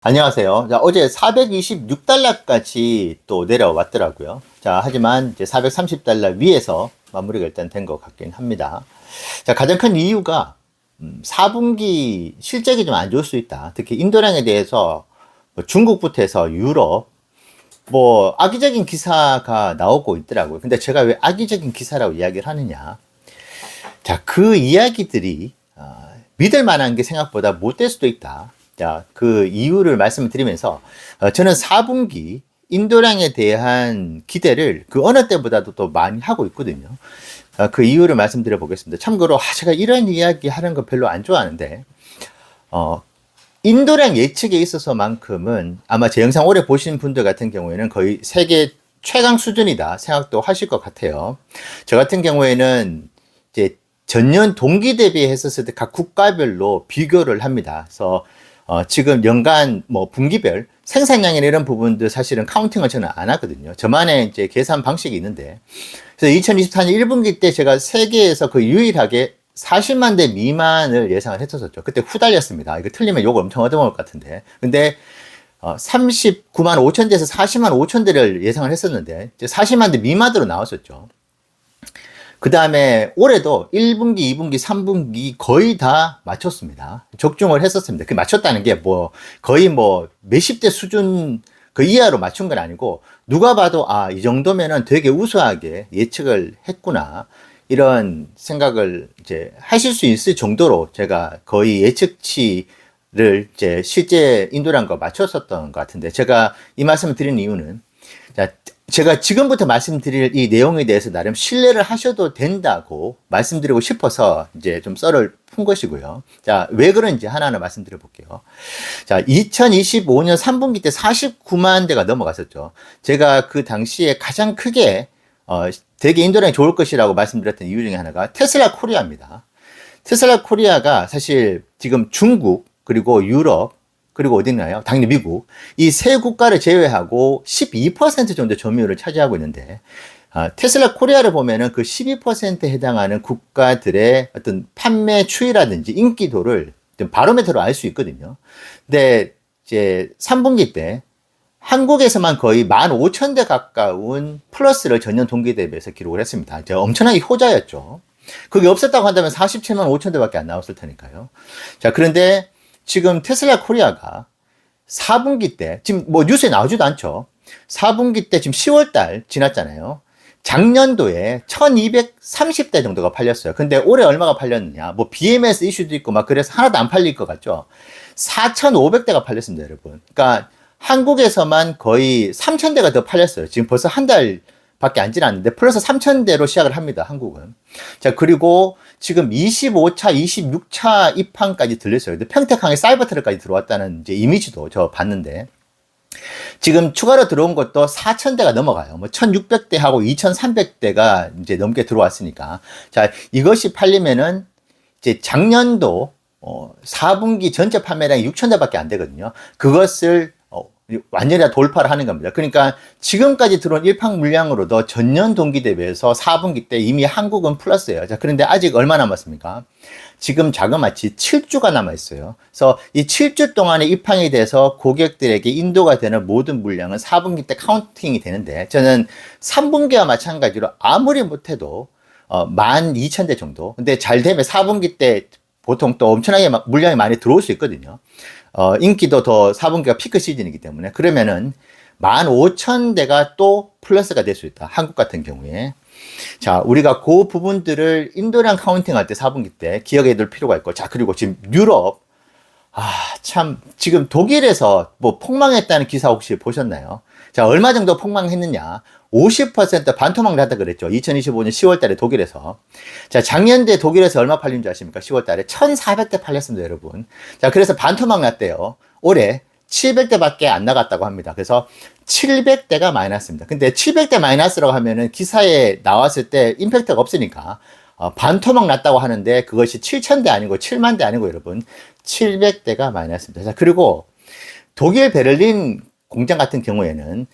안녕하세요. 자, 어제 426달러까지 또 내려왔더라고요. 자, 하지만 이제 430달러 위에서 마무리가 일단 된 것 같긴 합니다. 자, 가장 큰 이유가 4분기 실적이 좀 안 좋을 수 있다. 특히 인도량에 대해서 뭐 중국부터 해서 유럽, 뭐 악의적인 기사가 나오고 있더라고요. 근데 제가 왜 악의적인 기사라고 이야기를 하느냐? 자, 그 이야기들이 믿을 만한 게 생각보다 못 될 수도 있다. 자, 그 이유를 말씀을 드리면서 저는 4분기 인도량에 대한 기대를 그 어느 때보다도 또 많이 하고 있거든요. 그 이유를 말씀드려 보겠습니다. 참고로 제가 이런 이야기 하는 거 별로 안 좋아하는데 인도량 예측에 있어서만큼은 아마 제 영상 오래 보신 분들 같은 경우에는 거의 세계 최강 수준이다 생각도 하실 것 같아요. 저 같은 경우에는 이제 전년 동기 대비했었을 때 각 국가별로 비교를 합니다. 그래서 지금 연간 뭐 분기별 생산량이나 이런 부분들 사실은 카운팅을 저는 안 하거든요. 저만의 이제 계산 방식이 있는데, 그래서 2024년 1분기 때 제가 세계에서 그 유일하게 40만 대 미만을 예상을 했었죠. 그때 후달렸습니다. 이거 틀리면 욕을 엄청 얻어먹을 것 같은데. 근데 39만 5천 대에서 40만 5천 대를 예상을 했었는데 이제 40만 대 미만으로 나왔었죠. 그 다음에 올해도 1분기, 2분기, 3분기 거의 다 맞췄습니다. 적중을 했었습니다. 그 맞췄다는 게 뭐 거의 뭐 몇십 대 수준 그 이하로 맞춘 건 아니고 누가 봐도 이 정도면은 되게 우수하게 예측을 했구나. 이런 생각을 이제 하실 수 있을 정도로 제가 거의 예측치를 이제 실제 인도량과 맞췄었던 것 같은데 제가 이 말씀을 드리는 이유는 자, 제가 지금부터 말씀드릴 이 내용에 대해서 나름 신뢰를 하셔도 된다고 말씀드리고 싶어서 이제 좀 썰을 푼 것이고요. 자, 왜 그런지 하나하나 말씀드려 볼게요. 자, 2025년 3분기 때 49만 대가 넘어갔었죠. 제가 그 당시에 가장 크게 되게 인도량이 좋을 것이라고 말씀드렸던 이유 중에 하나가 테슬라 코리아입니다. 테슬라 코리아가 사실 지금 중국 그리고 유럽 그리고 어디 있나요? 당연히 미국. 이 세 국가를 제외하고 12% 정도 점유율을 차지하고 있는데, 테슬라 코리아를 보면은 그 12%에 해당하는 국가들의 어떤 판매 추이라든지 인기도를 바로메트로 알 수 있거든요. 근데 이제 3분기 때 한국에서만 거의 15,000대 가까운 플러스를 전년 동기 대비해서 기록을 했습니다. 엄청나게 효자였죠. 그게 없었다고 한다면 47만 5천 대밖에 안 나왔을 테니까요. 자, 그런데 지금 테슬라 코리아가 4분기 때, 지금 뭐 뉴스에 나오지도 않죠. 4분기 때 지금 10월 달 지났잖아요. 작년도에 1230대 정도가 팔렸어요. 근데 올해 얼마가 팔렸느냐. 뭐 BMS 이슈도 있고 막 그래서 하나도 안 팔릴 것 같죠. 4500대가 팔렸습니다, 여러분. 그러니까 한국에서만 거의 3000대가 더 팔렸어요. 지금 벌써 한 달 밖에 안 지났는데 플러스 3,000대로 시작을 합니다. 한국은. 자, 그리고 지금 25차, 26차 입항까지 들렸어요. 근데 평택항에 사이버트럭까지 들어왔다는 이제 이미지도 저 봤는데 지금 추가로 들어온 것도 4,000대가 넘어가요. 뭐 1,600대하고 2,300대가 이제 넘게 들어왔으니까. 자, 이것이 팔리면은 이제 작년도 4분기 전체 판매량이 6,000대밖에 안 되거든요. 그것을 완전히 다 돌파를 하는 겁니다. 그러니까 지금까지 들어온 일팡 물량으로도 전년 동기 대비해서 4분기 때 이미 한국은 플러스예요. 자, 그런데 아직 얼마 남았습니까? 지금 자그마치 7주가 남아있어요. 그래서 이 7주 동안의 입항에 대해서 고객들에게 인도가 되는 모든 물량은 4분기 때 카운팅이 되는데 저는 3분기와 마찬가지로 아무리 못해도 12,000대 정도. 근데 잘 되면 4분기 때 보통 또 엄청나게 물량이 많이 들어올 수 있거든요. 인기도 더 4분기가 피크 시즌이기 때문에 그러면은 15,000대가 또 플러스가 될 수 있다. 한국 같은 경우에. 자, 우리가 그 부분들을 인도량 카운팅 할 때 4분기 때 기억해 둘 필요가 있고. 자, 그리고 지금 유럽. 참, 지금 독일에서 뭐 폭망했다는 기사 혹시 보셨나요? 자, 얼마 정도 폭망했느냐? 50% 반토막 났다 그랬죠. 2025년 10월 달에 독일에서. 자, 작년에 독일에서 얼마 팔린 줄 아십니까? 10월 달에 1,400대 팔렸습니다, 여러분. 자, 그래서 반토막 났대요. 올해 700대밖에 안 나갔다고 합니다. 그래서 700대가 마이너스입니다. 근데 700대 마이너스라고 하면은 기사에 나왔을 때 임팩트가 없으니까 반토막 났다고 하는데 그것이 7,000대 아니고 7만 대 아니고 여러분 700대가 마이너스입니다. 자, 그리고 독일 베를린 공장 같은 경우에는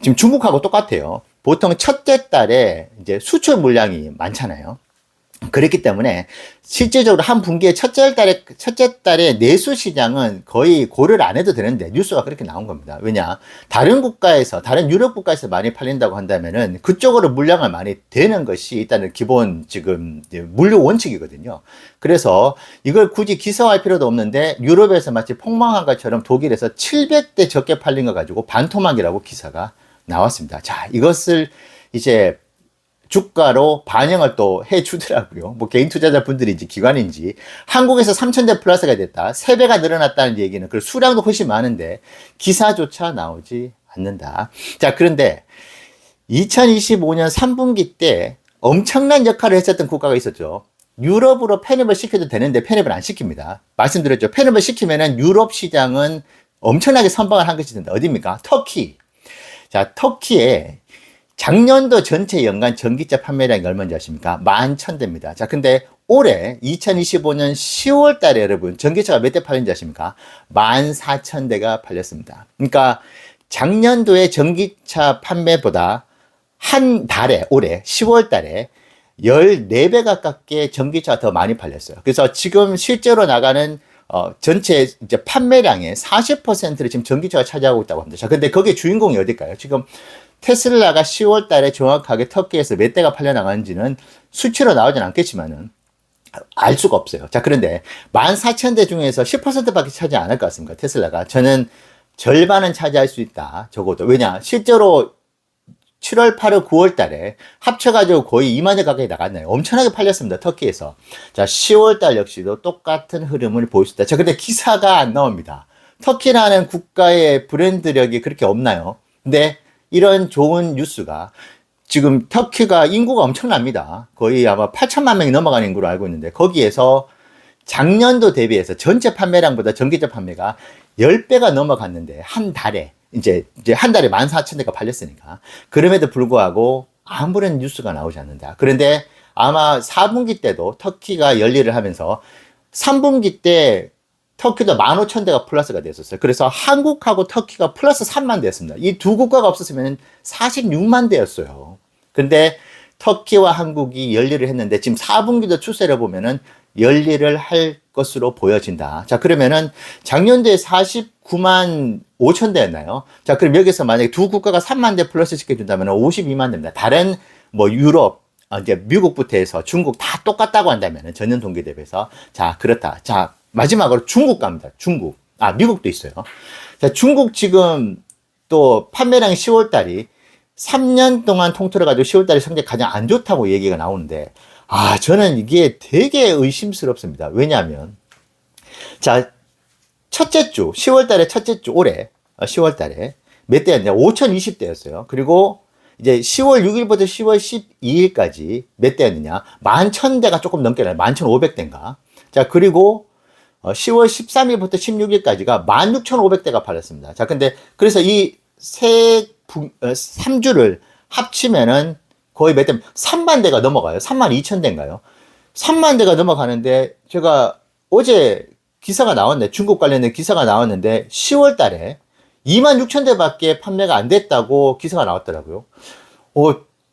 지금 중국하고 똑같아요. 보통 첫째 달에 이제 수출 물량이 많잖아요. 그렇기 때문에 실제적으로 한 분기에 첫째 달에 내수 시장은 거의 고려를 안 해도 되는데 뉴스가 그렇게 나온 겁니다. 왜냐? 다른 유럽 국가에서 많이 팔린다고 한다면은 그쪽으로 물량을 많이 대는 것이 일단은 기본 지금 물류 원칙이거든요. 그래서 이걸 굳이 기사화할 필요도 없는데 유럽에서 마치 폭망한 것처럼 독일에서 700대 적게 팔린 거 가지고 반토막이라고 기사가 나왔습니다. 자, 이것을 이제 주가로 반영을 또 해주더라고요. 뭐 개인 투자자 분들인지 기관인지. 한국에서 3,000대 플러스가 됐다. 3배가 늘어났다는 얘기는 그 수량도 훨씬 많은데 기사조차 나오지 않는다. 자, 그런데 2025년 3분기 때 엄청난 역할을 했었던 국가가 있었죠. 유럽으로 편입을 시켜도 되는데 편입을 안 시킵니다. 말씀드렸죠. 편입을 시키면은 유럽 시장은 엄청나게 선방을 한 것이 된다. 어디입니까? 터키. 자, 터키에 작년도 전체 연간 전기차 판매량이 얼마인지 아십니까? 11,000대입니다. 자, 근데 올해 2025년 10월 달에 여러분 전기차가 몇 대 팔린지 아십니까? 14,000대가 팔렸습니다. 그러니까 작년도에 전기차 판매보다 한 달에 올해 10월 달에 14배 가깝게 전기차가 더 많이 팔렸어요. 그래서 지금 실제로 나가는 전체 이제 판매량의 40%를 지금 전기차가 차지하고 있다고 합니다. 자, 근데 거기에 주인공이 어딜까요? 지금 테슬라가 10월 달에 정확하게 터키에서 몇 대가 팔려나가는지는 수치로 나오진 않겠지만은 알 수가 없어요. 자, 그런데 14,000대 중에서 10%밖에 차지 않을 것 같습니다. 테슬라가. 저는 절반은 차지할 수 있다. 적어도. 왜냐? 실제로 7월, 8월, 9월 달에 합쳐가지고 거의 2만 대 가까이 나갔나요? 엄청나게 팔렸습니다. 터키에서. 자, 10월 달 역시도 똑같은 흐름을 보였습니다. 자, 근데 기사가 안 나옵니다. 터키라는 국가의 브랜드력이 그렇게 없나요? 근데 이런 좋은 뉴스가 지금 터키가 인구가 엄청납니다. 거의 아마 8천만 명이 넘어가는 인구로 알고 있는데 거기에서 작년도 대비해서 전체 판매량보다 전기차 판매가 10배가 넘어갔는데 한 달에 이제 한 달에 14,000대가 팔렸으니까 그럼에도 불구하고 아무런 뉴스가 나오지 않는다. 그런데 아마 4분기 때도 터키가 열일을 하면서 3분기 때 터키도 15,000대가 플러스가 됐었어요. 그래서 한국하고 터키가 플러스 3만 대였습니다. 이 두 국가가 없었으면 46만 대였어요. 근데 터키와 한국이 열일을 했는데 지금 4분기도 추세를 보면은 열일을 할 것으로 보여진다. 자, 그러면은 작년도에 49만 5천 대였나요? 자, 그럼 여기서 만약에 두 국가가 3만 대 플러스 시켜준다면 52만 대입니다. 다른 뭐 유럽, 이제 미국부터 해서 중국 다 똑같다고 한다면은 전년 동기 대비해서 자, 그렇다. 자, 마지막으로 중국 갑니다. 중국. 미국도 있어요. 자, 중국 지금 또 판매량이 10월 달이 3년 동안 통틀어 가지고 10월 달이 성적이 가장 안 좋다고 얘기가 나오는데 저는 이게 되게 의심스럽습니다. 왜냐하면 자, 첫째 주 10월 달에 첫째 주 올해 10월 달에 몇 대였냐? 5,020대였어요. 그리고 이제 10월 6일부터 10월 12일까지 몇 대였느냐? 11,000대가 조금 넘게 나요. 11,500대인가? 자, 그리고 10월 13일부터 16일까지가 16,500대가 팔렸습니다. 자, 근데 그래서 이 3주를 합치면은 거의 몇 대, 3만 대가 넘어가요. 3만 2천 대인가요? 3만 대가 넘어가는데 제가 어제 기사가 나왔네. 중국 관련된 기사가 나왔는데 10월 달에 2만 6천 대밖에 판매가 안 됐다고 기사가 나왔더라고요.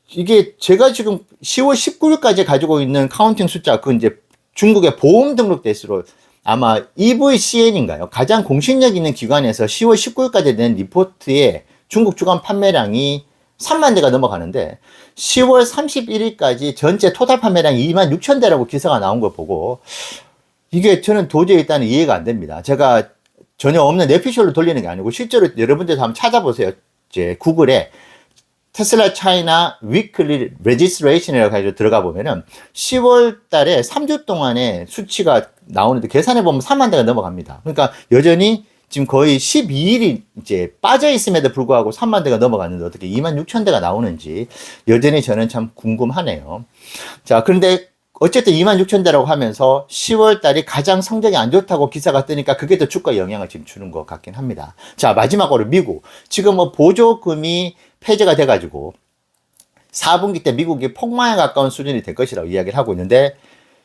이게 제가 지금 10월 19일까지 가지고 있는 카운팅 숫자, 그 이제 중국의 보험 등록 대수로 아마 EVCN인가요? 가장 공신력 있는 기관에서 10월 19일까지 낸 리포트에 중국 주간 판매량이 3만 대가 넘어가는데 10월 31일까지 전체 토탈 판매량이 2만 6천 대라고 기사가 나온 걸 보고 이게 저는 도저히 일단 이해가 안 됩니다. 제가 전혀 없는 내피셜로 돌리는 게 아니고 실제로 여러분들도 한번 찾아보세요. 이제 구글에 테슬라 차이나 위클리 레지스트레이션이라고 해서 들어가 보면은 10월 달에 3주 동안의 수치가 나오는데 계산해 보면 3만 대가 넘어갑니다. 그러니까 여전히 지금 거의 12일이 이제 빠져 있음에도 불구하고 3만 대가 넘어갔는데 어떻게 2만 6천 대가 나오는지 여전히 저는 참 궁금하네요. 자, 그런데 어쨌든 2만 6천 대라고 하면서 10월 달이 가장 성적이 안 좋다고 기사가 뜨니까 그게 더 주가 영향을 지금 주는 것 같긴 합니다. 자, 마지막으로 미국. 지금 뭐 보조금이 폐지가 돼가지고 4분기 때 미국이 폭망에 가까운 수준이 될 것이라고 이야기를 하고 있는데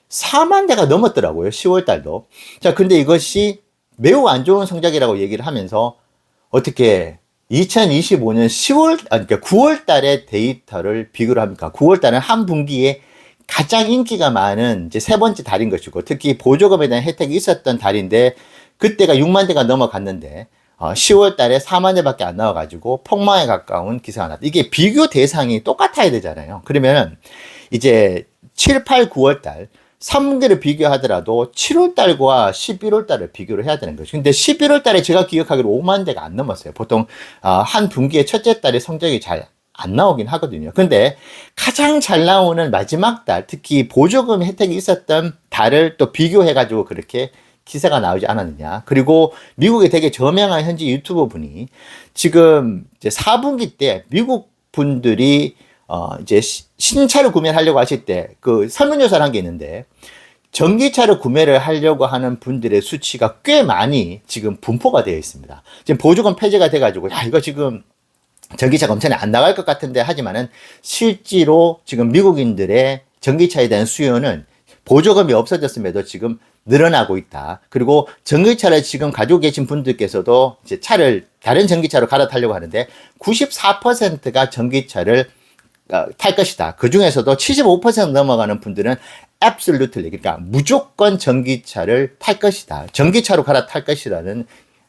4만 대가 넘었더라고요. 10월 달도. 자, 근데 이것이 매우 안 좋은 성적이라고 얘기를 하면서 어떻게 2025년 그러니까 9월 달의 데이터를 비교를 합니까? 9월 달은 한 분기에 가장 인기가 많은 이제 세 번째 달인 것이고, 특히 보조금에 대한 혜택이 있었던 달인데, 그때가 6만 대가 넘어갔는데, 10월 달에 4만 대밖에 안 나와가지고 폭망에 가까운 기사가 났다. 이게 비교 대상이 똑같아야 되잖아요. 그러면 이제 7, 8, 9월 달, 3분기를 비교하더라도 7월 달과 11월 달을 비교를 해야 되는 거죠. 근데 11월 달에 제가 기억하기로 5만 대가 안 넘었어요. 보통 한 분기의 첫째 달에 성적이 잘 안 나오긴 하거든요. 근데 가장 잘 나오는 마지막 달, 특히 보조금 혜택이 있었던 달을 또 비교해가지고 그렇게 기사가 나오지 않았느냐. 그리고 미국의 되게 저명한 현지 유튜버 분이 지금 이제 4분기 때 미국 분들이 이제 신차를 구매를 하려고 하실 때 그 설문조사를 한 게 있는데, 전기차를 구매를 하려고 하는 분들의 수치가 꽤 많이 지금 분포가 되어 있습니다. 지금 보조금 폐지가 돼가지고, 야, 이거 지금 전기차가 엄청 안 나갈 것 같은데, 하지만은 실제로 지금 미국인들의 전기차에 대한 수요는 보조금이 없어졌음에도 지금 늘어나고 있다. 그리고 전기차를 지금 가지고 계신 분들께서도 이제 차를 다른 전기차로 갈아타려고 하는데 94%가 전기차를 탈 것이다. 그 중에서도 75% 넘어가는 분들은 absolutely, 그러니까 무조건 전기차를 탈 것이다. 전기차로 갈아탈 것이라는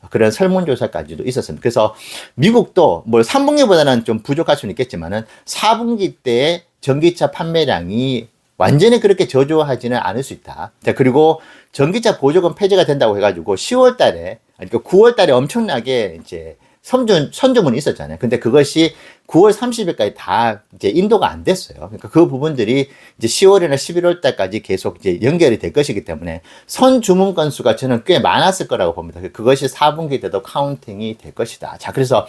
그런 설문조사까지도 있었습니다. 그래서 미국도 뭐 3분기보다는 좀 부족할 수는 있겠지만은 4분기 때의 전기차 판매량이 완전히 그렇게 저조하지는 않을 수 있다. 자, 그리고 전기차 보조금 폐지가 된다고 해가지고 10월 달에, 그러니까 9월 달에 엄청나게 이제 선주문이 있었잖아요. 근데 그것이 9월 30일까지 다 이제 인도가 안 됐어요. 그러니까 그 부분들이 이제 10월이나 11월 달까지 계속 이제 연결이 될 것이기 때문에 선주문 건수가 저는 꽤 많았을 거라고 봅니다. 그것이 4분기 때도 카운팅이 될 것이다. 자, 그래서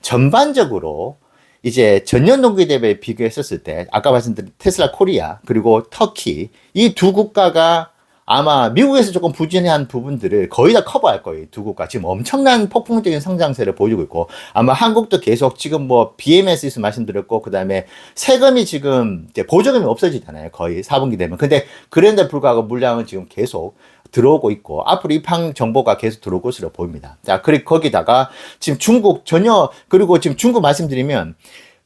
전반적으로 이제 전년 동기 대비에 비교했었을 때, 아까 말씀드린 테슬라 코리아, 그리고 터키, 이 두 국가가 아마 미국에서 조금 부진한 부분들을 거의 다 커버할 거예요. 두 국가. 지금 엄청난 폭풍적인 성장세를 보이고 있고, 아마 한국도 계속 지금 뭐 BMS 말씀드렸고, 그 다음에 세금이 지금 이제 보조금이 없어지잖아요. 거의 4분기 되면. 근데 그런데 불구하고 물량은 지금 계속 들어오고 있고, 앞으로 입항 정보가 계속 들어올 것으로 보입니다. 자, 그리고 거기다가 지금 중국 그리고 지금 중국 말씀드리면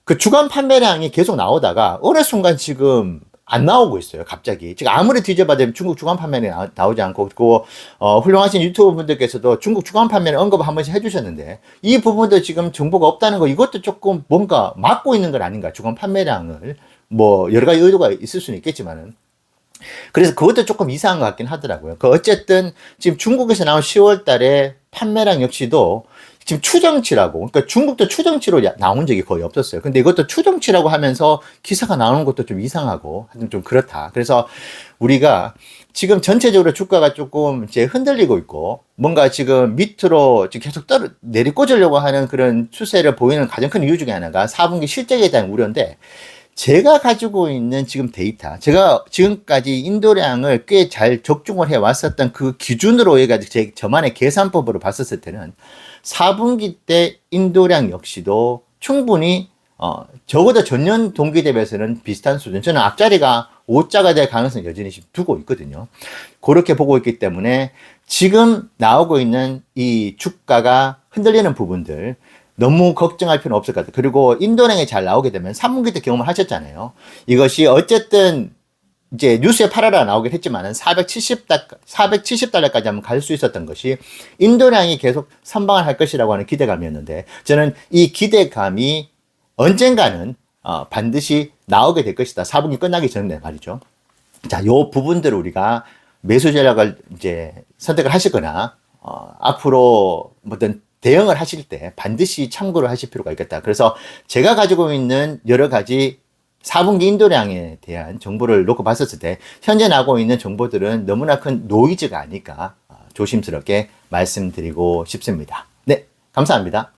그 주간 판매량이 계속 나오다가 어느 순간 지금 안 나오고 있어요. 갑자기. 지금 아무리 뒤져봐도 중국 주간 판매량이 나오지 않고, 그리고 훌륭하신 유튜버 분들께서도 중국 주간 판매를 언급을 한 번씩 해주셨는데, 이 부분도 지금 정보가 없다는 거, 이것도 조금 뭔가 막고 있는 건 아닌가. 주간 판매량을 뭐 여러 가지 의도가 있을 수는 있겠지만은. 그래서 그것도 조금 이상한 것 같긴 하더라고요. 어쨌든 지금 중국에서 나온 10월 달에 판매량 역시도 지금 추정치라고, 그러니까 중국도 추정치로 나온 적이 거의 없었어요. 근데 이것도 추정치라고 하면서 기사가 나오는 것도 좀 이상하고, 하여튼 좀 그렇다. 그래서 우리가 지금 전체적으로 주가가 조금 이제 흔들리고 있고, 뭔가 지금 밑으로 지금 계속 내리꽂으려고 하는 그런 추세를 보이는 가장 큰 이유 중에 하나가 4분기 실적에 대한 우려인데, 제가 가지고 있는 지금 데이터, 제가 지금까지 인도량을 꽤 잘 적중을 해 왔었던 그 기준으로 해가지고 저만의 계산법으로 봤었을 때는 4분기 때 인도량 역시도 충분히 적어도 전년 동기 대비해서는 비슷한 수준, 저는 앞자리가 5자가 될 가능성을 여전히 두고 있거든요. 그렇게 보고 있기 때문에 지금 나오고 있는 이 주가가 흔들리는 부분들 너무 걱정할 필요는 없을 것 같아요. 그리고 인도량이 잘 나오게 되면 3분기 때 경험을 하셨잖아요. 이것이 어쨌든 이제 뉴스에 팔아라 나오긴 했지만은 470달러까지 한번 갈 수 있었던 것이 인도량이 계속 선방을 할 것이라고 하는 기대감이었는데, 저는 이 기대감이 언젠가는 반드시 나오게 될 것이다. 4분기 끝나기 전에 말이죠. 자, 요 부분들을 우리가 매수 전략을 이제 선택을 하시거나 앞으로 어떤 대응을 하실 때 반드시 참고를 하실 필요가 있겠다. 그래서 제가 가지고 있는 여러 가지 4분기 인도량에 대한 정보를 놓고 봤었을 때 현재 나오고 있는 정보들은 너무나 큰 노이즈가 아닐까 조심스럽게 말씀드리고 싶습니다. 네, 감사합니다.